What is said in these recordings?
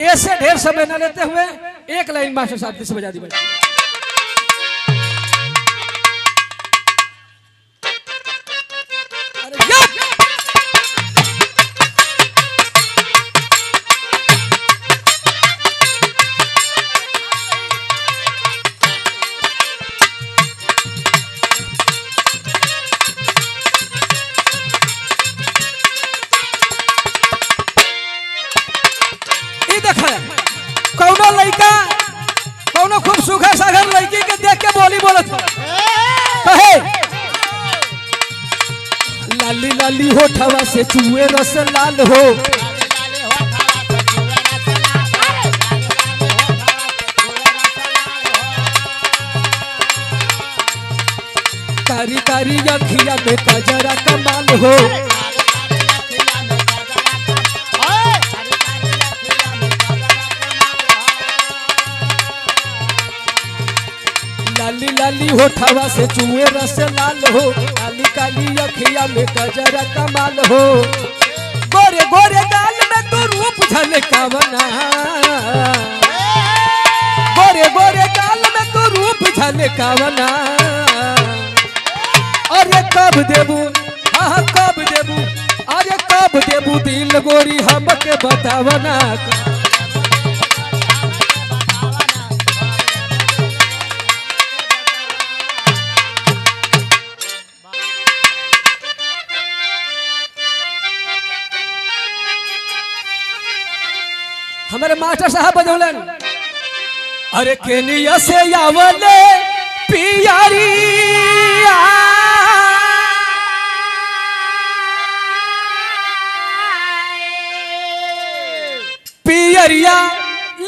ऐसे ढेर समय न लेते हुए एक लाइन मास्टर साहब से बजा दी भाई। कौनो लड़का कौनो खूब सुखा सागर लड़की के देख के बोली बोलत कहे लाली लाली होठवा से चुए रस लाल हो, कारी कारी अखिया में कजरा कमाल हो, लाली लाली होठवा से चुए रस लाल हो, काली काली अखिया में कजरा कमाल हो, गोरे गोरे गाल में तो रूप झलकावना, गोरे गोरे गाल में तो रूप झलकावना, अरे कब देबू हाँ कब देबू, अरे कब देबू दिल गोरी हमके बतावना। हमारे मास्टर साहब बजौलन अरे केनिया से आवले पियारी पियरिया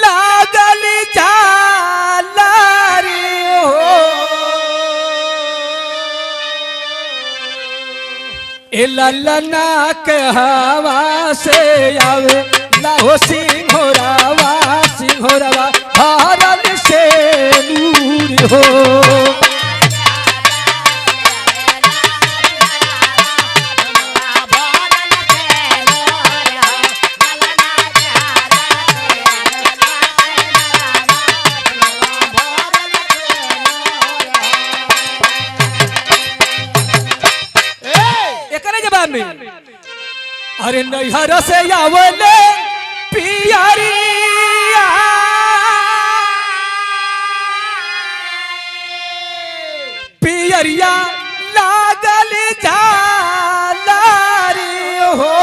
लागल जालारी हो, ए ललना के हवा से आवे लाहो सिंहोरावा सिंहोरावा भारत से दूर हो, एकरे जवाब में अरे नैहर से आवले पियरिया पियरिया लागल जालारी हो,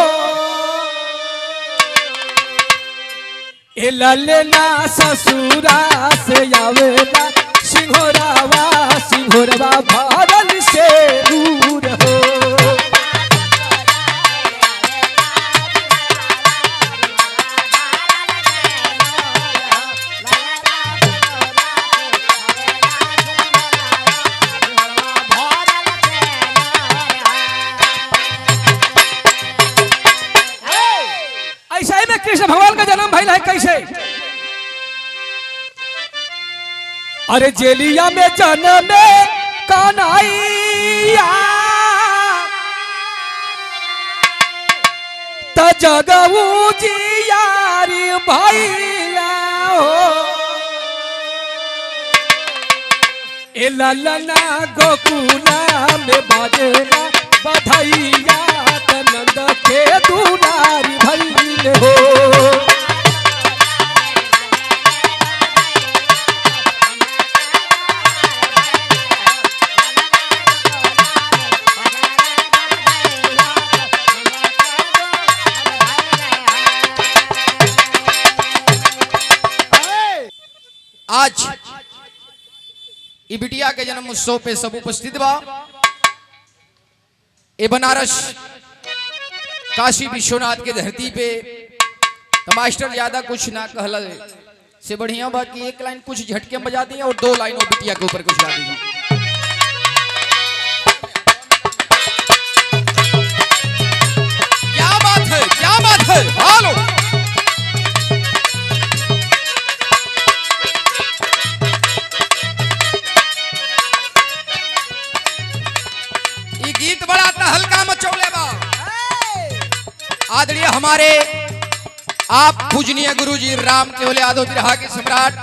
ए ललना ससुरा से आवेला सिंहोरावा सिंहोरावा भारत से दूर हो, कृष्ण भगवान का जन्म भइल है कैसे? अरे जेलिया में जन्म कन्हैया त जगऊ जियारी भैया हो, ए ललना गोकुला में बाजेला बधैया त नंद के दुलारी भइल हो, आज बिटिया के जन्म उत्सव पे सब उपस्थित बा। ए बनारस काशी विश्वनाथ के धरती पे तो मास्टर ज्यादा कुछ ना कहला से बढ़िया बा कि एक लाइन कुछ झटके में बजा दी और दो लाइन और बिटिया के ऊपर कुछ गा दी। क्या बात है, क्या बात है। हेलो गीत बड़ा हल्का मचौले बा। आदरणीय हमारे आप पूजनीय गुरुजी राम केवल यादव बिरहा के सम्राट,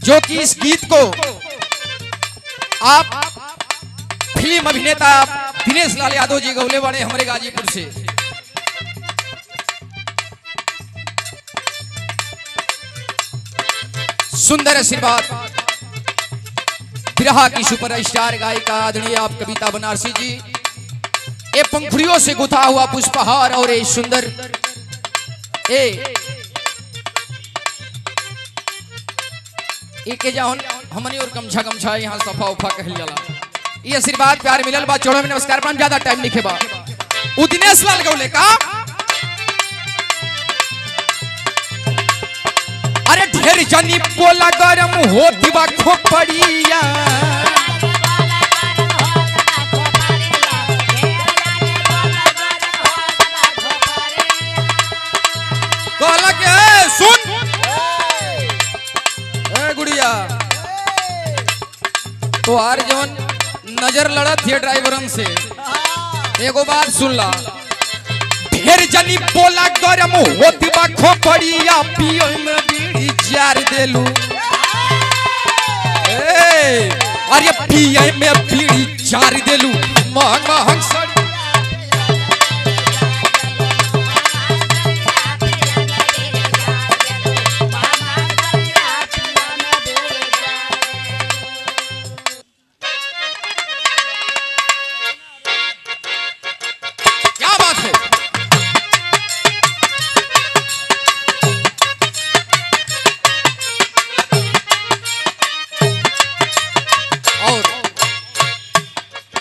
जो कि इस गीत को आप फिल्म अभिनेता दिनेश लाल यादव जी गौले वाले हमारे गाजीपुर से। सुंदर आशीर्वाद बिरहा की सुपरस्टार गायिका आदरणीय आप कविता बनारसी जी, ये पंखुड़ियों से गुथा हुआ पुष्पहार और ये सुंदर के जाओ हमनी और गमछा गमछा यहाँ सफा उफा कहल जाला। ये आशीर्वाद प्यार मिलल बा, चौड़ो में नमस्कार प्रणाम, ज्यादा टाइम लिखे बा। दिनेश लाल गौले का अरे ढेर जनी बोला गरम होती बा खोपड़िया, कहला के सुन ए गुड़िया तो आर जवन नजर लड़त है ड्राइवरन से, एगो बात सुन ला, ढेर जनी बोला गरम होती बा खोपड़िया, पियो में बीड़ी जार देलू, अरे पियो में बीड़ी जार देलू, महंग महंग सड़ी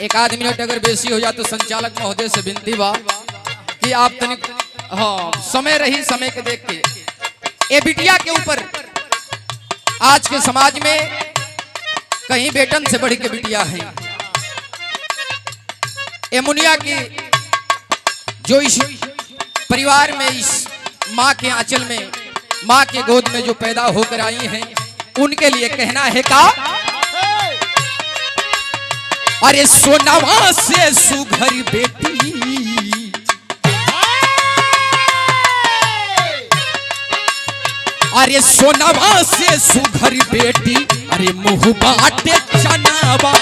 एक आध मिनट अगर बेसी हो जाए तो संचालक महोदय से विनती बा कि आप तनिक समय रही, समय के देख के ये बिटिया के ऊपर आज के समाज में कहीं बेटन से बढ़ के बिटिया है। ये मुनिया की जो इस परिवार में, इस माँ के आंचल में, माँ के गोद में जो पैदा होकर आई हैं, उनके लिए कहना है का अरे सोनावा से सुघर बेटी, अरे सोनावा से सुघर बेटी, अरे मुँह बाटे चनावा,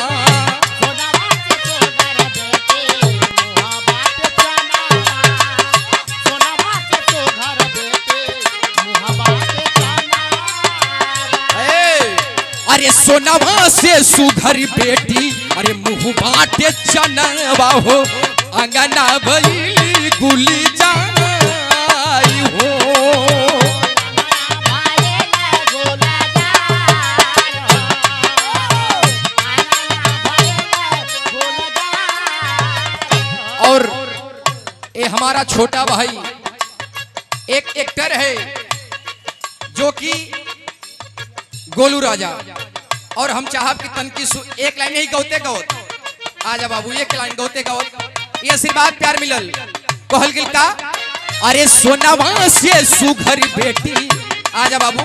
अरे सोनावा से सुघर बेटी, अरे मुँह बाटे चनावा हो, अंगना भई गुली जाई हो, और ये हमारा छोटा भाई एक एक्टर है जो कि गोलू राजा, और हम चाहब कि तनकी एक लाइन ही गौते गौत आजा बाबू, एक लाइन गौते गौत ये आशीर्वाद प्यार मिलल, कहल गिल का अरे सोनावा से सुघर बेटी, आजा बाबू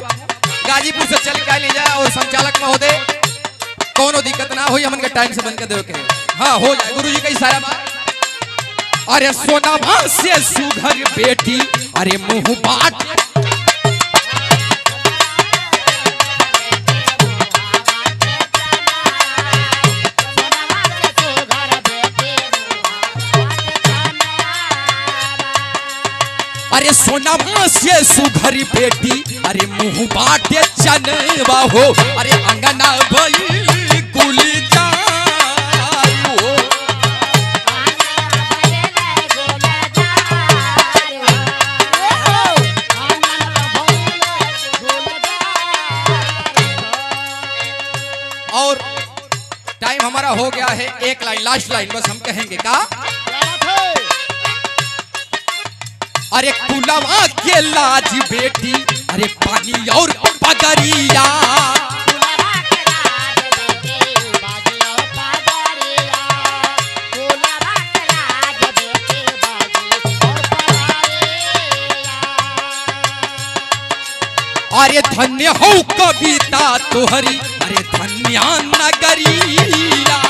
गाजीपुर से चल के ले जा, और संचालक महोदय कोनो दिक्कत ना हो, हमन के टाइम से बन के दे के हाँ हो जाए, गुरुजी का इशारा बा। अरे सोनावा से सुघर बेटी, अरे मुँह बाट, अरे सोनावा से सुघर बेटी, अरे मुँह बाटे चनवा हो, अरे अंगना भई गुली जाई हो, और टाइम हमारा हो गया है, एक लाइन लास्ट लाइन बस हम कहेंगे का अरे कुलवा के लाज बेटी, अरे पानी और पगरिया, अरे धन्य हो कविता तोहरी, अरे धन्य नगरिया,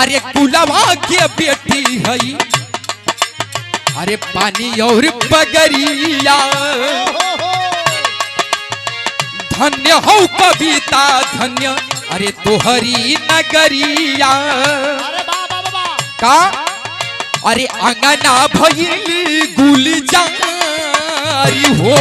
अरे कुलवा के बेटी हई अरे पानी और पगरिया धन्य हो कविता धन्य अरे तोहरी नगरिया का अरे अंगना भइल गुलजारी हो